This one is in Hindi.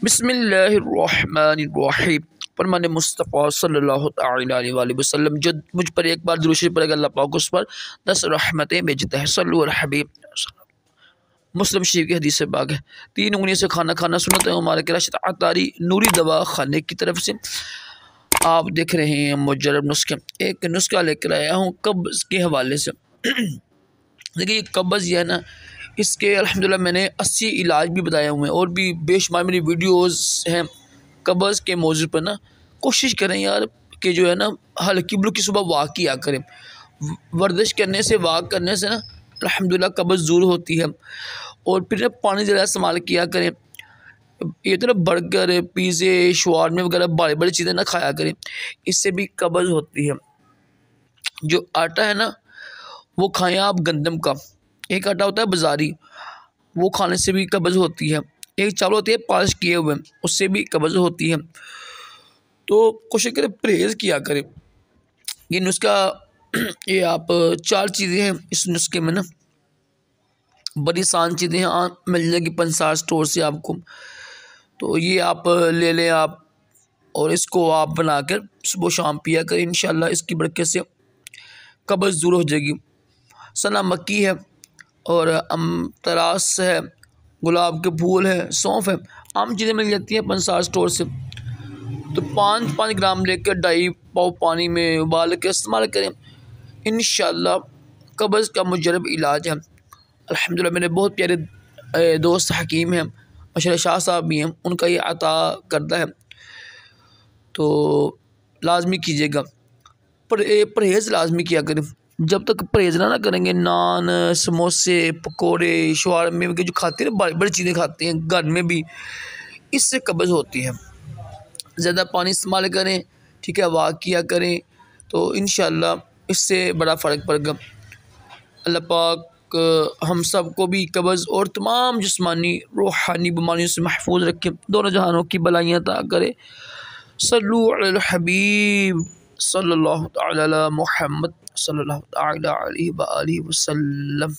बिस्मिल्लाहिर्रहमानिर्रहीम। फरमान मुस्तफ़ा सल्लल्लाहु अलैहि वसल्लम, जो मुझ पर एक बार दुरूद शरीफ पढ़ेगा अल्लाह पाक उस पर 10 रहमतें भेजता है। सल्लु अला हबीब। मुस्लिम शरीफ की हदीस से बाग है। 3 उंगलियों से खाना खाना सुन्नत है। हमारे राशिद अतारी नूरी दवा खाने की तरफ से आप देख रहे हैं मुजरब नुस्खे। एक नुस्खा लेकर आया हूँ कब्ज़ के हवाले से। देखिए, ये कब्ज़ ये है ना, इसके अल्हम्दुलिल्लाह मैंने 80 इलाज भी बताए हुए हैं और भी बेशुमार मेरी वीडियोस हैं कब्ज़ के मौजू पर ना। कोशिश करें यार कि जो है ना हल्की बुल्की सुबह वॉक किया करें। वर्जिश करने से, वॉक करने से ना अल्हम्दुलिल्लाह कब्ज़ दूर होती है। और फिर ना पानी ज़्यादा इस्तेमाल किया करें। ये तो ना बर्गर, पिज़्ज़े, शवारमे वगैरह बड़ी बड़ी चीज़ें ना खाया करें, इससे भी कब्ज़ होती है। जो आटा है ना वो खाएं आप गंदम का। एक आटा होता है बाज़ारी, वो खाने से भी कब्ज़ होती है। एक चावल होती है पॉलिश किए हुए, उससे भी कब्ज़ होती है। तो कोशिश करें परहेज़ किया करें। ये नुस्खा ये आप 4 चीज़ें हैं इस नुस्खे में ना, बड़ी आसान चीज़ें हैं। मिल जाएगी पंसार स्टोर से आपको, तो ये आप ले लें आप, और इसको आप बनाकर सुबह शाम पिया करें। इंशाल्लाह इसकी बरकत से कब्ज़ दूर हो जाएगी। सना मक्की है और अमतरास है, गुलाब के फूल है, सौंफ है, आम चीज़ें मिल जाती हैं पंसार स्टोर से। तो 5 ग्राम लेकर 2.5 पाव पानी में उबाल के इस्तेमाल करें। इंशाल्लाह कब्ज़ का मुजरब इलाज है। अल्हम्दुलिल्लाह मेरे बहुत प्यारे दोस्त हकीम हैं, अशरफ शाह साहब भी हैं, उनका ये अता करता है। तो लाजमी कीजिएगा, परहेज़ लाजमी किया करें। जब तक परहेज़ ना करेंगे, नान, समोसे, पकोड़े, शवारमे जो खाते हैं ना, बड़ी बड़ी चीज़ें खाते हैं घर में भी, इससे कब्ज़ होती है। ज़्यादा पानी इस्तेमाल करें, ठीक है, वॉक किया करें, तो इंशाल्लाह इससे बड़ा फ़र्क पड़ेगा। अल्लाह पाक हम सब को भी कब्ज़ और तमाम जिस्मानी रूहानी बीमारियों से महफूज रखे, दोनों जहानों की भलाइयाँ अता करे। सल्लु अल हबीब सल्लल्लाहु तआला अला मुहम्मद सल्लल्लाहु तआला अलैहि व आलिहि वसल्लम।